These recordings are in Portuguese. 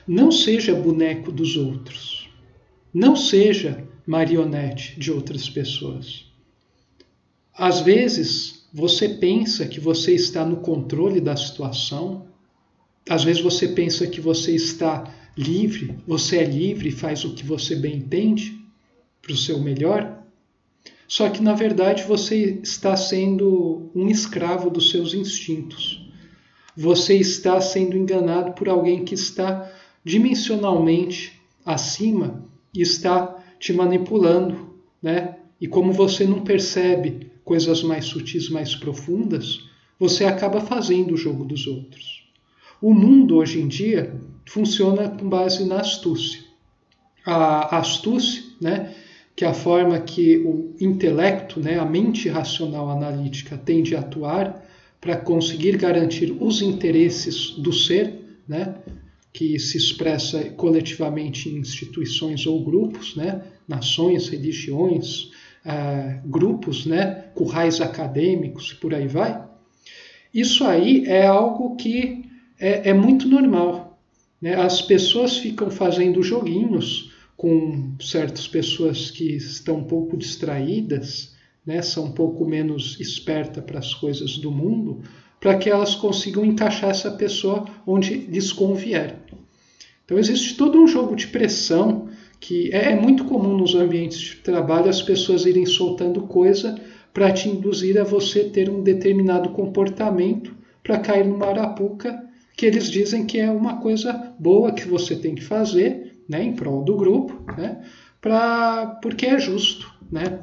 Não seja boneco dos outros. Não seja marionete de outras pessoas. Às vezes, você pensa que você está no controle da situação. Às vezes você pensa que você está livre, você é livre e faz o que você bem entende para o seu melhor. Só que, na verdade, você está sendo um escravo dos seus instintos. Você está sendo enganado por alguém que está dimensionalmente acima e está te manipulando, né? E como você não percebe coisas mais sutis, mais profundas, você acaba fazendo o jogo dos outros. O mundo, hoje em dia, funciona com base na astúcia. A astúcia, né, que é a forma que o intelecto, né, a mente racional analítica tende a atuar para conseguir garantir os interesses do ser, né, que se expressa coletivamente em instituições ou grupos, né, nações, religiões, grupos, né, currais acadêmicos e por aí vai. Isso aí é algo que é muito normal, né? As pessoas ficam fazendo joguinhos com certas pessoas que estão um pouco distraídas, né, são um pouco menos espertas para as coisas do mundo, para que elas consigam encaixar essa pessoa onde lhes convier. Então existe todo um jogo de pressão que é muito comum nos ambientes de trabalho as pessoas irem soltando coisa para te induzir a você ter um determinado comportamento para cair numa arapuca que eles dizem que é uma coisa boa que você tem que fazer, né, em prol do grupo, né, porque é justo, né?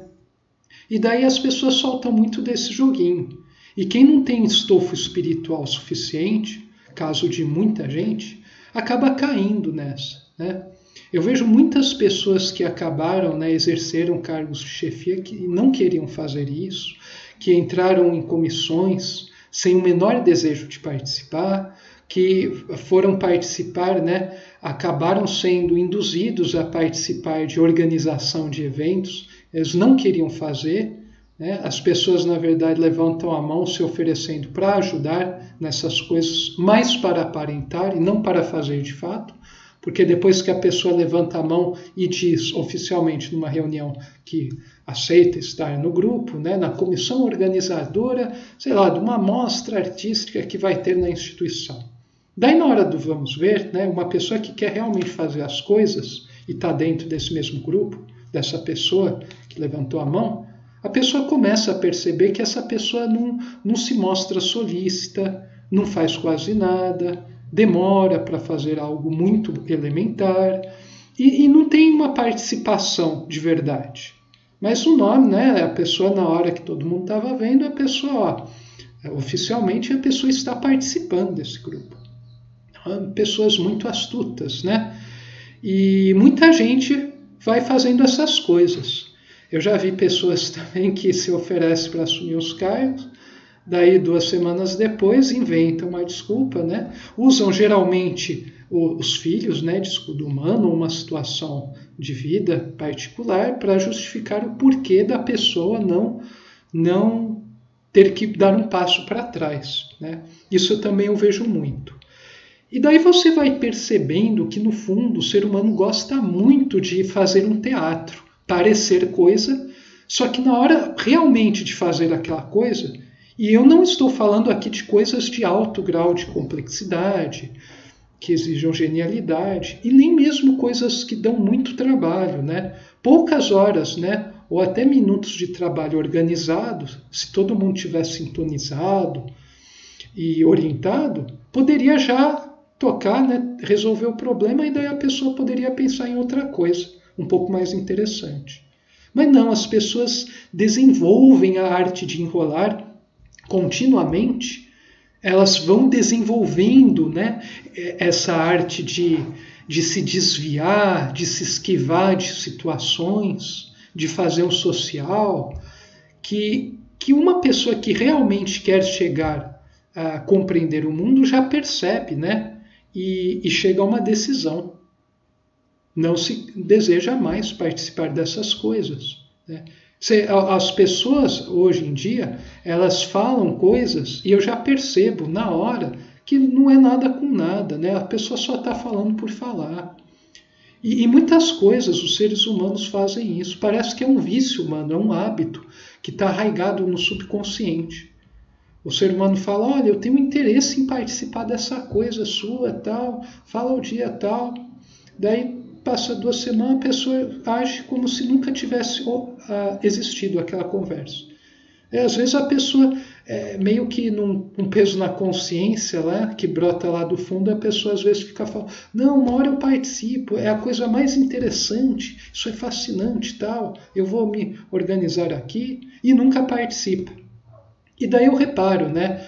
E daí as pessoas soltam muito desse joguinho. E quem não tem estofo espiritual suficiente, caso de muita gente, acaba caindo nessa, né? Eu vejo muitas pessoas que acabaram, né, exerceram cargos de chefia que não queriam fazer isso, que entraram em comissões sem o menor desejo de participar, que foram participar, né, acabaram sendo induzidos a participar de organização de eventos, eles não queriam fazer, né? As pessoas, na verdade, levantam a mão se oferecendo para ajudar nessas coisas, mais para aparentar e não para fazer de fato, porque depois que a pessoa levanta a mão e diz oficialmente numa reunião que aceita estar no grupo, né, na comissão organizadora, sei lá, de uma mostra artística que vai ter na instituição. Daí, na hora do vamos ver, né, uma pessoa que quer realmente fazer as coisas e está dentro desse mesmo grupo, dessa pessoa que levantou a mão, a pessoa começa a perceber que essa pessoa não se mostra solícita, não faz quase nada, demora para fazer algo muito elementar e não tem uma participação de verdade. Mas o nome, né, a pessoa, na hora que todo mundo estava vendo, a pessoa, oficialmente, a pessoa está participando desse grupo. Pessoas muito astutas, né? E muita gente vai fazendo essas coisas. Eu já vi pessoas também que se oferecem para assumir os cargos, daí 2 semanas depois inventam uma desculpa, né? Usam geralmente os filhos, né, de escudo humano, uma situação de vida particular para justificar o porquê da pessoa não ter que dar um passo para trás, né? Isso eu também eu vejo muito. E daí você vai percebendo que, no fundo, o ser humano gosta muito de fazer um teatro, parecer coisa, só que na hora realmente de fazer aquela coisa, e eu não estou falando aqui de coisas de alto grau de complexidade, que exijam genialidade, e nem mesmo coisas que dão muito trabalho, né? Poucas horas, né, ou até minutos de trabalho organizado, se todo mundo tivesse sintonizado e orientado, poderia já tocar, né, resolver o problema, e daí a pessoa poderia pensar em outra coisa, um pouco mais interessante. Mas não, as pessoas desenvolvem a arte de enrolar continuamente, elas vão desenvolvendo, né, essa arte de se desviar, de se esquivar de situações, de fazer um social, que uma pessoa que realmente quer chegar a compreender o mundo já percebe, né? E chega a uma decisão. Não se deseja mais participar dessas coisas, né? As pessoas, hoje em dia, elas falam coisas e eu já percebo na hora que não é nada com nada, né? A pessoa só está falando por falar. E muitas coisas os seres humanos fazem isso. Parece que é um vício humano, é um hábito que está arraigado no subconsciente. O ser humano fala, olha, eu tenho interesse em participar dessa coisa sua, tal, fala o dia tal. Daí passa 2 semanas, a pessoa age como se nunca tivesse existido aquela conversa. Às vezes a pessoa, meio que num peso na consciência, lá, que brota lá do fundo, a pessoa às vezes fica falando, não, uma hora eu participo, é a coisa mais interessante, isso é fascinante, tal, eu vou me organizar aqui, e nunca participa. E daí eu reparo, né,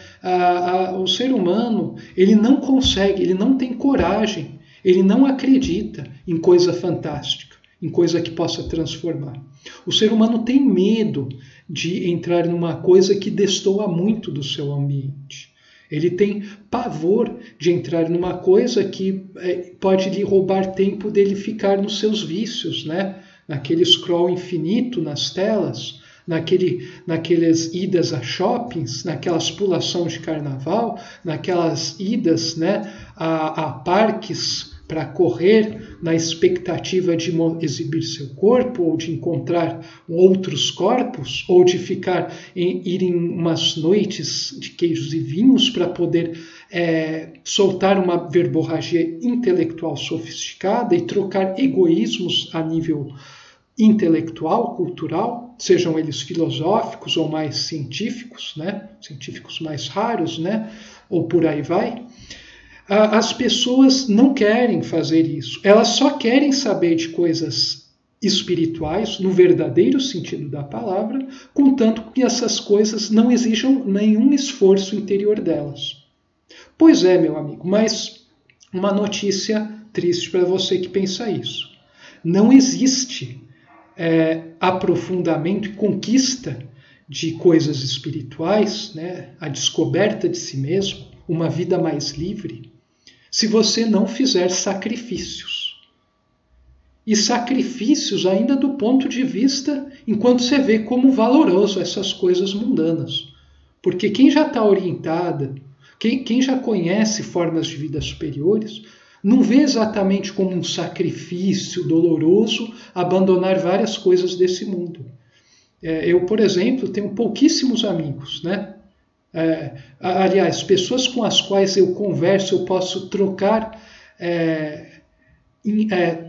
o ser humano, ele não consegue, ele não tem coragem, ele não acredita em coisa fantástica, em coisa que possa transformar. O ser humano tem medo de entrar numa coisa que destoa muito do seu ambiente. Ele tem pavor de entrar numa coisa que pode lhe roubar tempo dele ficar nos seus vícios, né? Naquele scroll infinito nas telas, naquelas idas a shoppings, naquelas pulações de carnaval, naquelas idas, né, a parques para correr na expectativa de exibir seu corpo, ou de encontrar outros corpos, ou de ir em umas noites de queijos e vinhos para poder soltar uma verborragia intelectual sofisticada e trocar egoísmos a nível intelectual, cultural, sejam eles filosóficos ou mais científicos, né? Científicos mais raros, né? Ou por aí vai. As pessoas não querem fazer isso. Elas só querem saber de coisas espirituais, no verdadeiro sentido da palavra, contanto que essas coisas não exijam nenhum esforço interior delas. Pois é, meu amigo, mas uma notícia triste para você que pensa isso. Não existe aprofundamento e conquista de coisas espirituais, né? A descoberta de si mesmo, uma vida mais livre, se você não fizer sacrifícios. E sacrifícios ainda do ponto de vista, enquanto você vê como valoroso essas coisas mundanas. Porque quem já está orientada, quem já conhece formas de vida superiores, não vê exatamente como um sacrifício doloroso abandonar várias coisas desse mundo. Eu, por exemplo, tenho pouquíssimos amigos, né? Aliás, pessoas com as quais eu converso, eu posso trocar,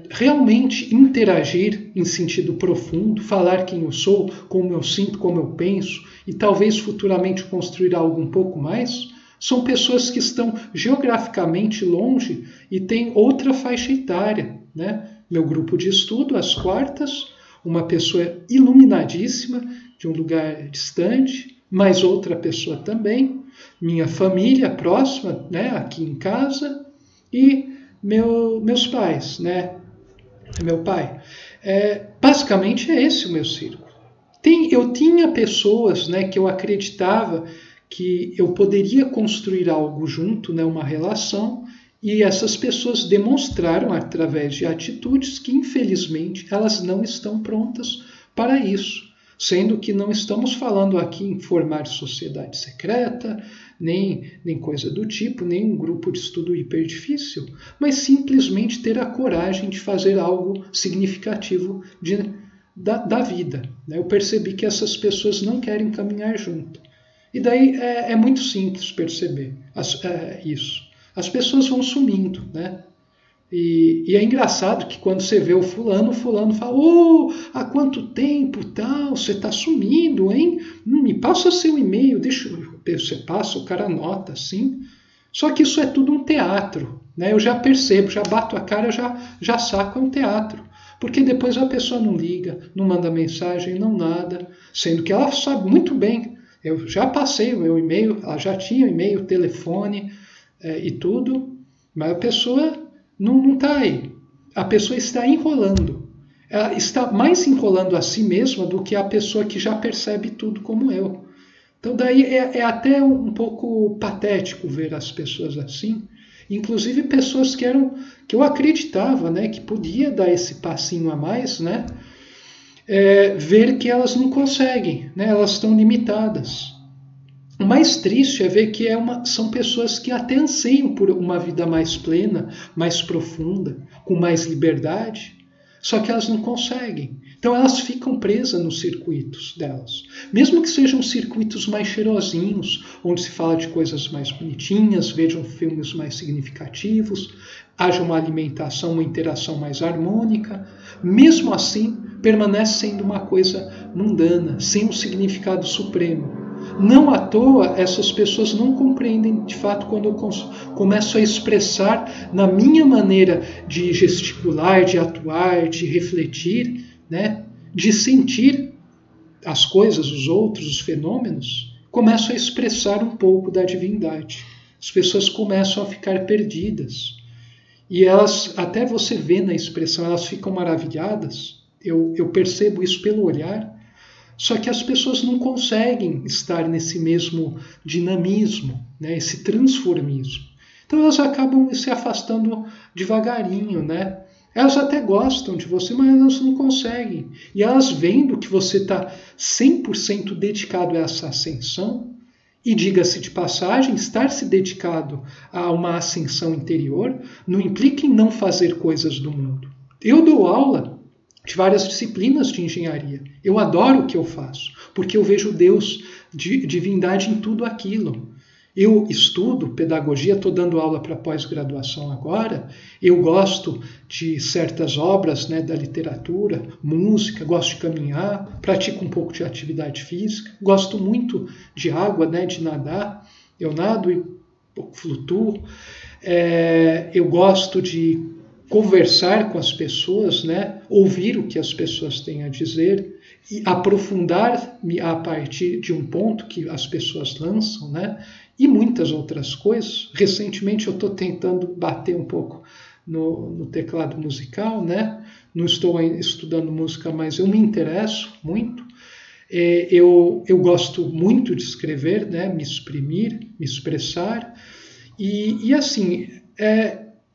realmente interagir em sentido profundo, falar quem eu sou, como eu sinto, como eu penso, e talvez futuramente construir algo um pouco mais, são pessoas que estão geograficamente longe e têm outra faixa etária, né? Meu grupo de estudo, às quartas, uma pessoa iluminadíssima de um lugar distante, mais outra pessoa também, minha família próxima, né, aqui em casa, e meus pais, né, meu pai. Basicamente é esse o meu círculo. Eu tinha pessoas, né, que eu acreditava que eu poderia construir algo junto, né, uma relação, e essas pessoas demonstraram através de atitudes que, infelizmente, elas não estão prontas para isso. Sendo que não estamos falando aqui em formar sociedade secreta, nem coisa do tipo, nem um grupo de estudo hiper difícil, mas simplesmente ter a coragem de fazer algo significativo da vida. Eu percebi que essas pessoas não querem caminhar junto. E daí é muito simples perceber isso. As pessoas vão sumindo, né? E é engraçado que quando você vê o fulano fala, há quanto tempo, tal, você está sumindo, hein? Me passa seu e-mail, você passa, o cara anota assim. Só que isso é tudo um teatro, né? Eu já percebo, já bato a cara, já saco, é um teatro. Porque depois a pessoa não liga, não manda mensagem, não nada, sendo que ela sabe muito bem. Eu já passei o meu e-mail, ela já tinha e-mail, telefone e tudo, mas a pessoa não está aí. A pessoa está enrolando. Ela está mais enrolando a si mesma do que a pessoa que já percebe tudo como eu. Então daí é até um pouco patético ver as pessoas assim. Inclusive pessoas que eu acreditava, né, que podia dar esse passinho a mais, né, ver que elas não conseguem, né, elas estão limitadas. O mais triste é ver que são pessoas que até anseiam por uma vida mais plena, mais profunda, com mais liberdade, só que elas não conseguem. Então elas ficam presas nos circuitos delas. Mesmo que sejam circuitos mais cheirosinhos, onde se fala de coisas mais bonitinhas, vejam filmes mais significativos, haja uma alimentação, uma interação mais harmônica, mesmo assim permanece sendo uma coisa mundana, sem um significado supremo. Não à toa, essas pessoas não compreendem de fato quando eu começo a expressar na minha maneira de gesticular, de atuar, de refletir, né, de sentir as coisas, os outros, os fenômenos, começo a expressar um pouco da divindade. As pessoas começam a ficar perdidas. E elas, até você vê na expressão, elas ficam maravilhadas. Eu percebo isso pelo olhar. Só que as pessoas não conseguem estar nesse mesmo dinamismo, né, esse transformismo. Então elas acabam se afastando devagarinho, né? Elas até gostam de você, mas elas não conseguem. E elas vendo que você está 100% dedicado a essa ascensão, e diga-se de passagem, estar se dedicado a uma ascensão interior não implica em não fazer coisas do mundo. Eu dou aula de várias disciplinas de engenharia. Eu adoro o que eu faço, porque eu vejo Deus, divindade em tudo aquilo. Eu estudo pedagogia, estou dando aula para pós-graduação agora, eu gosto de certas obras, né, da literatura, música, gosto de caminhar, pratico um pouco de atividade física, gosto muito de água, né, de nadar, eu nado e flutuo, eu gosto de conversar com as pessoas, né? Ouvir o que as pessoas têm a dizer e aprofundar-me a partir de um ponto que as pessoas lançam, né? E muitas outras coisas. Recentemente eu estou tentando bater um pouco no teclado musical, né? Não estou estudando música, mas eu me interesso muito. Eu gosto muito de escrever, né? Me exprimir, me expressar. E assim,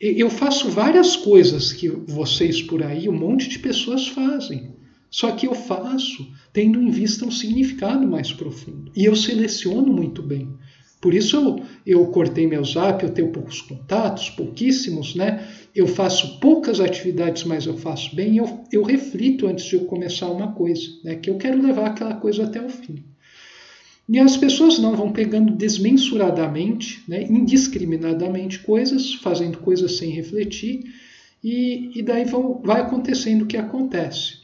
eu faço várias coisas que vocês por aí, um monte de pessoas fazem. Só que eu faço tendo em vista um significado mais profundo. E eu seleciono muito bem. Por isso eu cortei meu zap, eu tenho poucos contatos, pouquíssimos, né? Eu faço poucas atividades, mas eu faço bem. E eu reflito antes de eu começar uma coisa, né? Que eu quero levar aquela coisa até o fim. E as pessoas não vão pegando desmensuradamente, né, indiscriminadamente coisas, fazendo coisas sem refletir, e daí vai acontecendo o que acontece.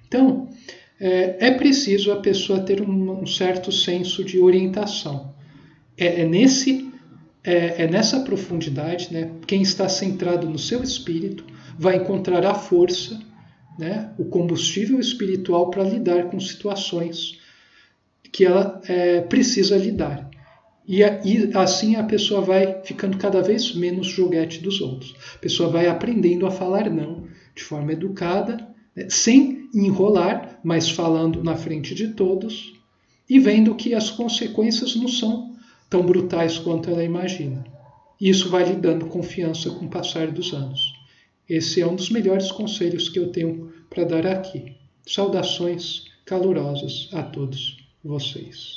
Então, é preciso a pessoa ter um certo senso de orientação. É nessa profundidade, né, quem está centrado no seu espírito vai encontrar a força, né, o combustível espiritual para lidar com situações que ela precisa lidar. E assim a pessoa vai ficando cada vez menos joguete dos outros. A pessoa vai aprendendo a falar não de forma educada, né, sem enrolar, mas falando na frente de todos e vendo que as consequências não são tão brutais quanto ela imagina. E isso vai lhe dando confiança com o passar dos anos. Esse é um dos melhores conselhos que eu tenho para dar aqui. Saudações calorosas a todos vocês.